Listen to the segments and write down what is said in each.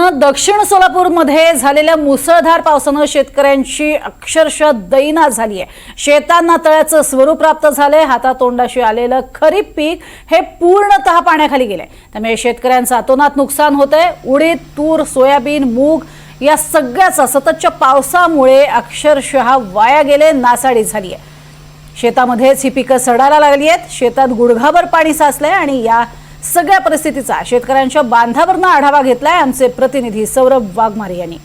मित्रांनो, दक्षिण सोलापूरमध्ये झालेल्या मुसळधार पावसाने शेतकऱ्यांची अक्षरशः दैना झाली आहे। शेतांना तळ्याचं स्वरूप प्राप्त झाले। हातातोंडाशी आलेलं खरीप पीक हे पूर्णतः पाण्याखाली गेले। त्यामुळे शेतकऱ्यांचं अतोनात नुकसान होतंय। उडीद, तूर, सोयाबीन, मूग या सगळ्याचा सततच्या पावसामुळे अक्षरशः वाया गेले, नासाडी झाली आहे। शेतामध्येच ही पिकं सडायला लागली आहेत। शेतात गुडघाभर पाणी साचलंय आणि या सगळ्या परिस्थितीचा शेतकऱ्यांच्या बांधावरनं आढावा घेतलाय आमचे प्रतिनिधी सौरभ वाघमारे यांनी।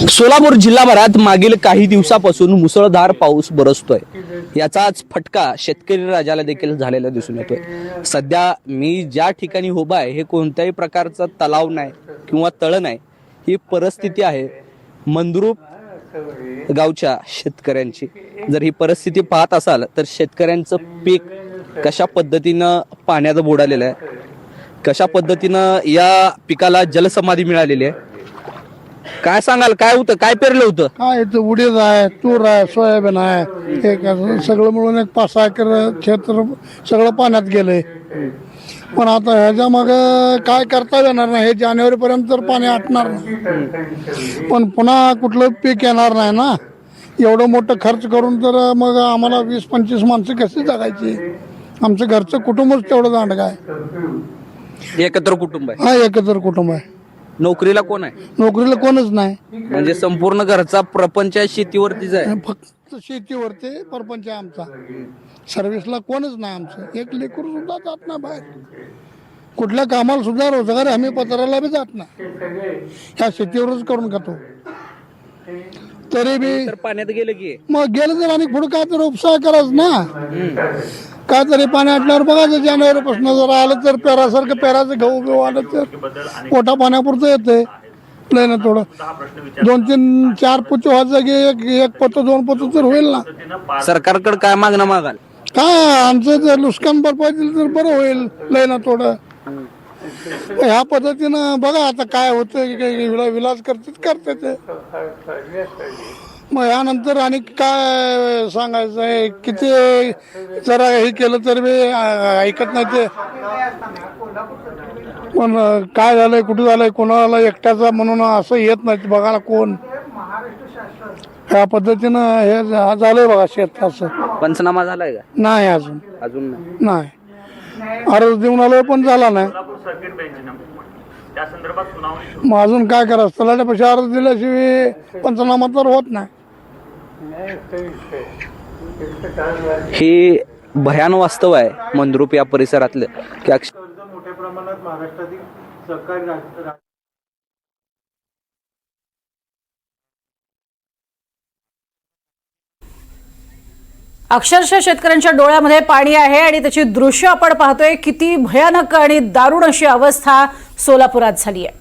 सोलापूर जिल्हाभरात मागील काही दिवसापासून मुसळधार पाऊस बरसतोय। याचाच फटका शेतकरी राजाला देखील झालेला दिसून येतोय। सध्या मी ज्या ठिकाणी उभा आहे हे कोणत्याही प्रकारचा तलाव नाही किंवा तळ नाही, ही परिस्थिती आहे मंद्रुप गावच्या शेतकऱ्यांची। जर ही परिस्थिती पाहत असाल तर शेतकऱ्यांचं पीक कशा पद्धतीनं पाण्यात बुडालेलं आहे, कशा पद्धतीनं या पिकाला जलसमाधी मिळालेली आहे, काय सांगाल? काय होतं, काय पेरलं होतं? काय इथं उडीद आहे, तूर आहे, सोयाबीन आहे, एक सगळं मिळून एक 5-6 एकर क्षेत्र सगळं पाण्यात गेलंय। पण आता ह्याच्या मग काय करता येणार नाही। हे जानेवारीपर्यंत तर पाणी आटणार नाही, पण पुन्हा कुठलं पीक येणार नाही ना। एवढं मोठं खर्च करून तर मग आम्हाला 20-25 माणसं कशी जगायची? आमचं घरचं कुटुंबच तेवढं दांडग आहे। एकत्र कुटुंब आहे? हा, एकत्र कुटुंब आहे। नोकरीला कोण आहे? नोकरीला कोणच नाही, म्हणजे संपूर्ण घरचा प्रपंच शेतीवरतीच आहे। फक्त शेतीवरती परपंच आहे आमचा। सर्व्हिसला कोणच नाही आमचं। एक लेकरू सुद्धा जात नाही बाहेर, कुठल्या कामाला सुद्धा रोजगार हमी पत्राला बी जात नाही। ह्या शेतीवरच करून खातो। तरी बी तर पाण्यात गेलं की मग गेलं तर आणि पुढे काय तर उपसा करायचं ना। काय तरी पाणी आटल्यावर बघायचं जानेवारीपासून जर आलं तर पेरासारखं पेराचं गहू बिहू आलं तर पोटा पाण्यापुरतं येते। ना थोडं 2-3-4 पोते व्हायचं की एक पोतं 2 पोतं तर होईल ना। सरकारकडे काय मागणं मागाल? काय आमचं जर नुकसान भरपाई दिली तर बरं होईल, लय ना थोडं। ह्या पद्धतीनं बघा आता काय होतं, विलास करते ते। मग यानंतर आणि काय सांगायचं आहे? किती जरा हे केलं तर बी ऐकत नाही ते। पण काय झालंय, कुठं झालंय, कोणाला एकट्याचा म्हणून असं येत नाही बघायला कोण। ह्या पद्धतीनं हे झालंय बघा शेत। असं पंचनामा झालाय का? नाही अजून अजून नाही। अर्ज देऊन आलो पण झाला नाही। मग अजून काय करायचं? तलाठ्यापाशी अर्ज दिल्याशिवाय पंचनामा तर होत नाही। हे भयान वास्तव आहे मंद्रुप या परिसरातलं की मोठ्या प्रमाणात महाराष्ट्रातील सहकारी अक्षरशः शेतकऱ्यांच्या डोळ्यामध्ये पाणी आहे आणि त्याची दृश्य आपण पाहतोय। किती भयानक आणि दारुण अशी अवस्था सोलापुरात झाली आहे।